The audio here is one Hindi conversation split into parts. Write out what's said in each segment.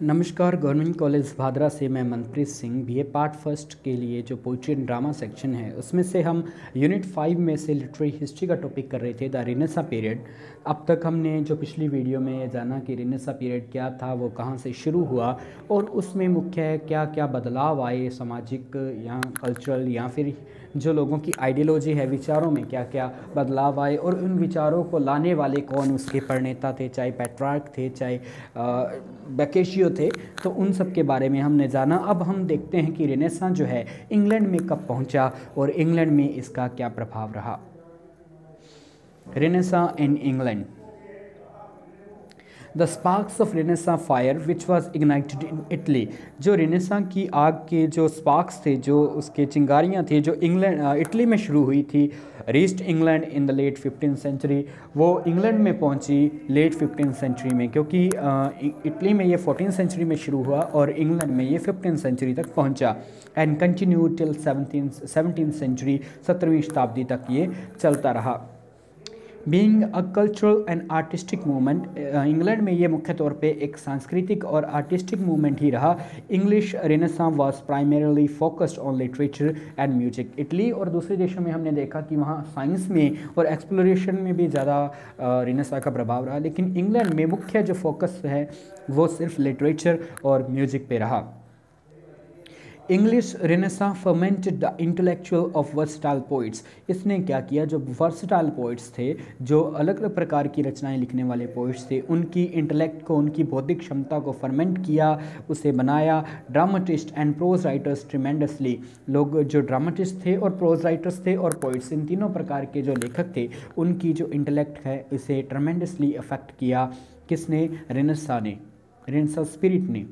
नमस्कार। गवर्नमेंट कॉलेज भादरा से मैं Manpreet Singh BA part first के लिए जो पोइट्री एंड ड्रामा सेक्शन है उसमें से हम यूनिट 5 में से लिटरेरी हिस्ट्री का टॉपिक कर रहे थे, द रेनेसा पीरियड। अब तक हमने जो पिछली वीडियो में ये जाना कि रेनेसा पीरियड क्या था, वो कहाँ से शुरू हुआ और उसमें मुख्य क्या क्या बदलाव आए सामाजिक या कल्चरल, या फिर जो लोगों की आइडियोलॉजी है, विचारों में क्या क्या बदलाव आए और उन विचारों को लाने वाले कौन उसके प्रणेता थे, चाहे पेट्रार्क थे, चाहे बैकेशियो थे। तो उन सब के बारे में हमने जाना। अब हम देखते हैं कि रेनेसां जो है इंग्लैंड में कब पहुंचा और इंग्लैंड में इसका क्या प्रभाव रहा। Renaissance in England. The sparks of renaissance fire which was ignited in Italy. जो रेनेसां की आग के जो स्पार्क्स थे, जो उसके चिंगारियाँ थी, जो इटली में शुरू हुई थी, reached England in the late 15th century. वो इंग्लैंड में पहुंची लेट 15th सेंचुरी में, क्योंकि इटली में ये 14th सेंचुरी में शुरू हुआ और इंग्लैंड में ये 15th सेंचुरी तक पहुंचा। And continue till 17th century, 17वीं शताब्दी तक ये चलता रहा। Being a cultural and artistic movement, England में ये मुख्य तौर पे एक सांस्कृतिक और आर्टिस्टिक मूवमेंट ही रहा। English renaissance was primarily focused on literature and music. Italy और दूसरे देशों में हमने देखा कि वहाँ साइंस में और एक्सप्लोरेशन में भी ज़्यादा रेनेसां का प्रभाव रहा, लेकिन इंग्लैंड में मुख्य जो फोकस है वो सिर्फ लिटरेचर और म्यूजिक पे रहा। English renaissance fermented the intellectual of versatile poets. इसने क्या किया, जो वर्सटाइल पोइट्स थे, जो अलग अलग प्रकार की रचनाएं लिखने वाले पोइट्स थे, उनकी इंटेलेक्ट को, उनकी बौद्धिक क्षमता को फर्मेंट किया, उसे बनाया। Dramatist and prose writers tremendously. लोग जो ड्रामाटिस्ट थे और प्रोज राइटर्स थे और पोइट्स, इन तीनों प्रकार के जो लेखक थे, उनकी जो इंटेलेक्ट है इसे ट्रिमेंडसली अफेक्ट किया। किसने? रेनेसां ने, रेनेसां स्पिरिट ने।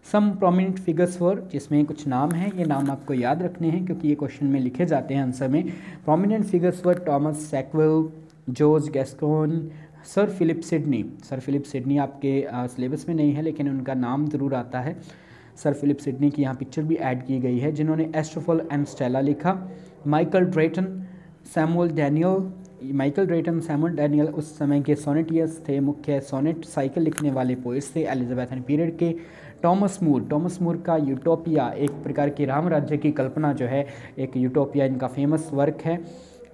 सम प्रोमिनेंट फिगर्स वर, जिसमें कुछ नाम हैं, ये नाम आपको याद रखने हैं क्योंकि ये क्वेश्चन में लिखे जाते हैं आंसर में। Prominent figures were Thomas Sackville, George Gascoigne, sir Philip Sidney. Sir Philip Sidney आपके सिलेबस में नहीं है लेकिन उनका नाम ज़रूर आता है। सर फिलिप सिडनी की यहाँ पिक्चर भी ऐड की गई है, जिन्होंने एस्ट्रोफल एंड स्टेला लिखा। Michael Drayton, Samuel Daniel. Michael Drayton, Samuel Daniel उस समय के सोनेटियर्स थे, मुख्य सोनेट साइकिल लिखने वाले पोइट्स थे एलिजाबेथन पीरियड के। टॉमस मूर का यूटोपिया, एक प्रकार की राम राज्य की कल्पना जो है, एक यूटोपिया इनका फेमस वर्क है।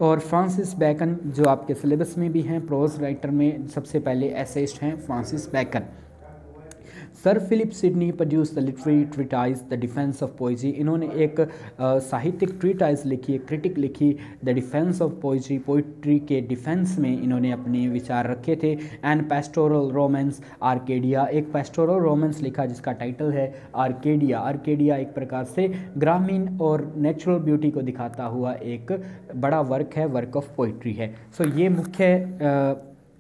और फ्रांसिस बैकन, जो आपके सिलेबस में भी हैं, प्रोज राइटर में सबसे पहले एसेइस्ट हैं Francis Bacon. Sir Philip Sidney produce the literary treatise the defence of poetry. इन्होंने एक साहित्यिक ट्रीटाइज लिखी, एक क्रिटिक लिखी, the defence of poetry. Poetry के डिफेंस में इन्होंने अपने विचार रखे थे। एंड पेस्टोरल रोमांस आर्केडिया, एक पेस्टोरल रोमांस लिखा जिसका टाइटल है आर्केडिया। आर्केडिया एक प्रकार से ग्रामीण और नेचुरल ब्यूटी को दिखाता हुआ एक बड़ा वर्क है, वर्क ऑफ पोइट्री है। सो ये मुख्य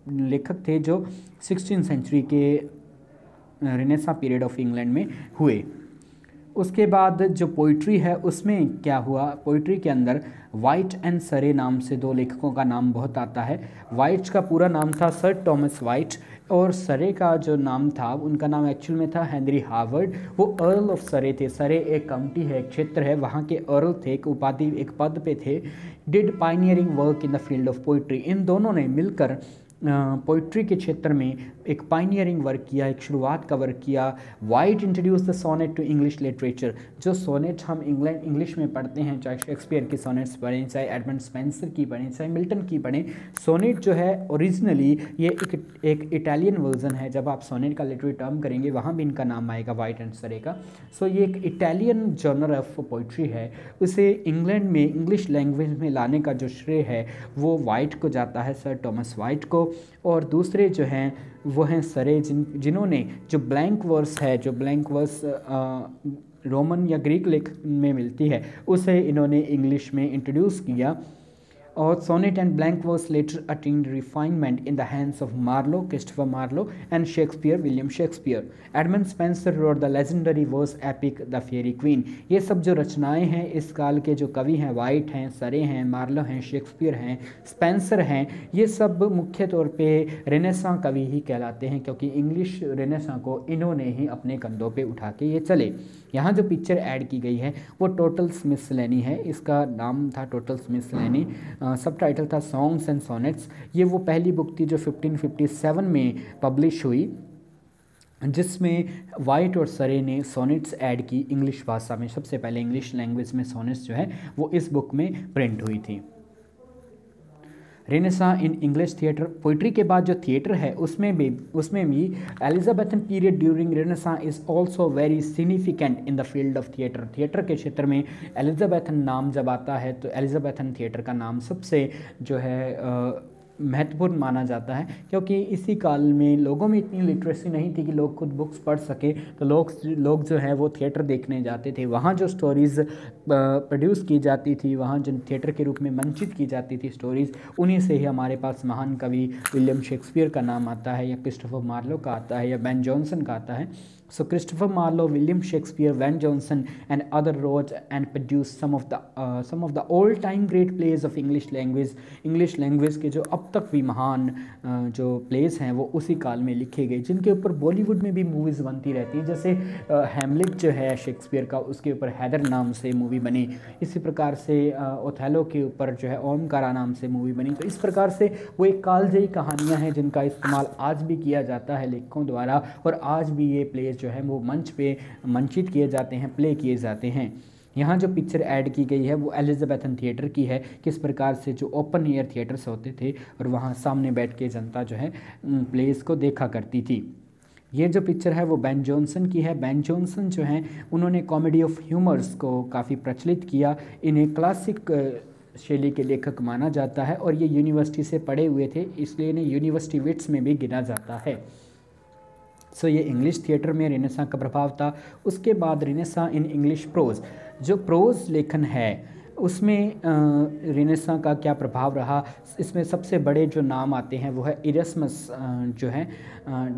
लेखक थे जो 16th सेंचुरी के रेनेसां पीरियड ऑफ इंग्लैंड में हुए। उसके बाद जो पोइट्री है उसमें क्या हुआ, पोइट्री के अंदर वाइट एंड सरे नाम से दो लेखकों का नाम बहुत आता है। वाइट का पूरा नाम था सर टॉमस वाइट और सरे का जो नाम था, उनका नाम एक्चुअल में था हेनरी हार्वर्ड। वो अर्ल ऑफ सरे थे। सरे एक काउंटी है, एक क्षेत्र है, वहाँ के अर्ल थे, एक उपाधि, एक पद पे थे। Did pioneering work in the field of poetry. इन दोनों ने मिलकर पोइट्री के क्षेत्र में एक पाइनियरिंग वर्क किया, एक शुरुआत का वर्क किया। Wyatt introduce the sonnet to English literature. जो सोनेट हम इंग्लिश में पढ़ते हैं, चाहे शेक्सपियर की सोनेट्स पढ़ें, चाहे एडमंड स्पेंसर की पढ़ें, चाहे मिल्टन की पढ़ें, सोनेट जो है ओरिजिनली ये एक इटालियन वर्जन है। जब आप सोनेट का लिटरेरी टर्म करेंगे वहाँ भी इनका नाम आएगा, वाइट एंड सरे का। सो ये एक इटालियन जॉनर ऑफ पोइट्री है। उसे इंग्लैंड में इंग्लिश लैंग्वेज में लाने का जो श्रेय है वो वाइट को जाता है, सर टॉमस वाइट को। और दूसरे जो हैं वो हैं सरे, जिन्होंने जो ब्लैंक वर्स है, जो ब्लैंक वर्स रोमन या ग्रीक लेख में मिलती है, उसे इन्होंने इंग्लिश में इंट्रोड्यूस किया। और sonnet and blank verse later attained refinement in the hands of Marlowe, Christopher Marlowe and Shakespeare, William Shakespeare. Edmund Spenser wrote the legendary verse epic the Faerie Queene. ये सब जो रचनाएं हैं इस काल के जो कवि हैं, वाइट हैं, सरे हैं, मार्लो हैं, शेक्सपियर हैं, स्पेंसर हैं, ये सब मुख्य तौर पे रेनेसां कवि ही कहलाते हैं, क्योंकि इंग्लिश रेनेसां को इन्होंने ही अपने कंधों पे उठा के ये चले। यहाँ जो पिक्चर ऐड की गई है वो टोटल स्मिथसलेनी है, इसका नाम था टोटल स्मिथसलेनी। सब टाइटल था सॉन्ग्स एंड सोनेट्स। ये वो पहली बुक थी जो 1557 में पब्लिश हुई। जिसमें वाइट और सरे ने सोनेट्स ऐड की इंग्लिश भाषा में। सबसे पहले इंग्लिश लैंग्वेज में सोनेट्स जो है वो इस बुक में प्रिंट हुई थी। Renaissance in English theatre, poetry के बाद जो थिएटर है उसमें भी Elizabethan period during renaissance is also very significant in the field of theatre. Theatre के क्षेत्र में एलिजाबेथन नाम जब आता है तो एलिजाबेथन थिएटर का नाम सबसे जो है महत्वपूर्ण माना जाता है, क्योंकि इसी काल में लोगों में इतनी लिटरेसी नहीं थी कि लोग खुद बुक्स पढ़ सके, तो लोग जो है वो थिएटर देखने जाते थे। वहाँ जो स्टोरीज़ प्रोड्यूस की जाती थी, वहाँ जो थिएटर के रूप में मंचित की जाती थी स्टोरीज़, उन्हीं से ही हमारे पास महान कवि विलियम शेक्सपियर का नाम आता है, या क्रिस्टोफर मार्लो का आता है, या बेन जॉनसन का आता है। So Christopher Marlowe, William Shakespeare, Van Johnson, and other wrote and produced some of the all-time great plays of English language. English language के जो अब तक भी महान जो प्लेस हैं वो उसी काल में लिखे गए, जिनके ऊपर बॉलीवुड में भी मूवीज़ बनती रहती हैं। जैसे हैमलेट जो है शेक्सपियर का, उसके ऊपर हैदर नाम से मूवी बनी। इसी प्रकार से ओथेलो के ऊपर जो है ओमकारा नाम से मूवी बनी। तो इस प्रकार से वो एक कालजयी कहानियाँ हैं जिनका इस्तेमाल आज भी किया जाता है लेखकों द्वारा, और आज भी ये प्लेस जो है वो मंच पे मंचित किए जाते हैं, प्ले किए जाते हैं। यहाँ जो पिक्चर ऐड की गई है वो एलिजाबेथन थिएटर की है, किस प्रकार से जो ओपन एयर थिएटर्स होते थे और वहाँ सामने बैठ के जनता जो है प्लेस को देखा करती थी। ये जो पिक्चर है वो बेन जॉनसन की है। बेन जॉनसन जो हैं उन्होंने कॉमेडी ऑफ ह्यूमर्स को काफ़ी प्रचलित किया। इन्हें क्लासिक शैली के लेखक माना जाता है, और ये यूनिवर्सिटी से पढ़े हुए थे, इसलिए इन्हें यूनिवर्सिटी विट्स में भी गिना जाता है। सो ये इंग्लिश थिएटर में रेनेसां का प्रभाव था। उसके बाद रेनेसां इन इंग्लिश प्रोज, जो प्रोज लेखन है उसमें रेनेसां का क्या प्रभाव रहा, इसमें सबसे बड़े जो नाम आते हैं वो है इरस्मस जो है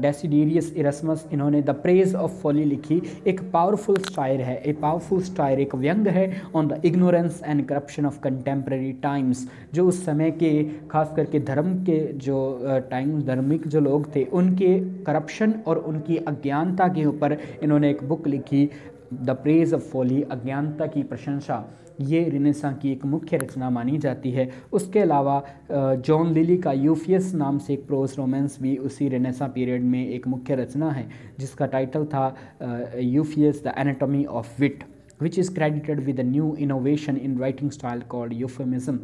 डेसिडेरियस इरस्मस। इन्होंने द प्रेज ऑफ फॉली लिखी। एक पावरफुल शायर है, एक पावरफुल शायर, एक व्यंग है on the ignorance and corruption of contemporary times. जो उस समय के खास करके धर्म के जो टाइम्स, धार्मिक जो लोग थे, उनके करप्शन और उनकी अज्ञानता के ऊपर इन्होंने एक बुक लिखी, द प्रेज ऑफ फॉली, अज्ञानता की प्रशंसा। ये रेनेसां की एक मुख्य रचना मानी जाती है। उसके अलावा जॉन लिली का यूफियस नाम से एक प्रोज रोमांस भी उसी रेनेसां पीरियड में एक मुख्य रचना है, जिसका टाइटल था Euphues the anatomy of wit, which is credited with a new innovation in writing style called euphemism.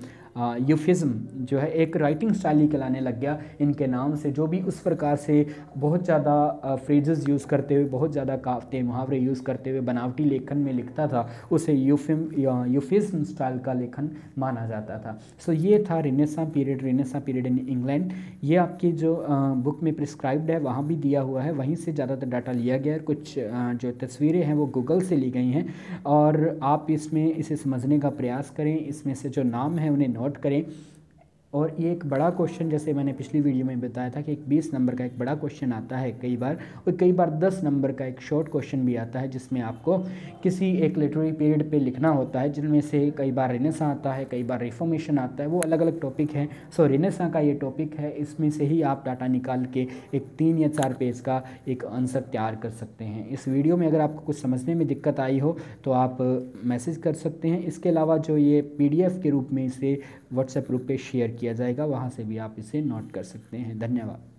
यूफिज़म जो है एक राइटिंग स्टाइल ही कहलाने लग गया इनके नाम से। जो भी उस प्रकार से बहुत ज़्यादा फ्रेजेस यूज़ करते हुए, बहुत ज़्यादा काफ़ते मुहावरे यूज़ करते हुए बनावटी लेखन में लिखता था, उसे यूफिज़म स्टाइल का लेखन माना जाता था। सो ये था रेनेसां पीरियड इन इंग्लैंड। ये आपकी जो बुक में प्रिस्क्राइब्ड है वहाँ भी दिया हुआ है, वहीं से ज़्यादातर डाटा लिया गया है। कुछ जो तस्वीरें हैं वो गूगल से ली गई हैं, और आप इसमें इसे समझने का प्रयास करें। इसमें से जो नाम है उन्हें नोट करें। और ये एक बड़ा क्वेश्चन, जैसे मैंने पिछली वीडियो में बताया था कि एक 20 नंबर का एक बड़ा क्वेश्चन आता है कई बार, और कई बार 10 नंबर का एक शॉर्ट क्वेश्चन भी आता है, जिसमें आपको किसी एक लिटरेरी पीरियड पे लिखना होता है, जिनमें से कई बार रेनेसां आता है, कई बार रिफॉर्मेशन आता है, वो अलग अलग टॉपिक हैं। सो रेनेसां का ये टॉपिक है, इसमें से ही आप डाटा निकाल के एक 3 या 4 पेज का एक आंसर तैयार कर सकते हैं। इस वीडियो में अगर आपको कुछ समझने में दिक्कत आई हो तो आप मैसेज कर सकते हैं। इसके अलावा जो ये PDF के रूप में इसे व्हाट्सएप ग्रुप पे शेयर किया जाएगा, वहाँ से भी आप इसे नोट कर सकते हैं। धन्यवाद।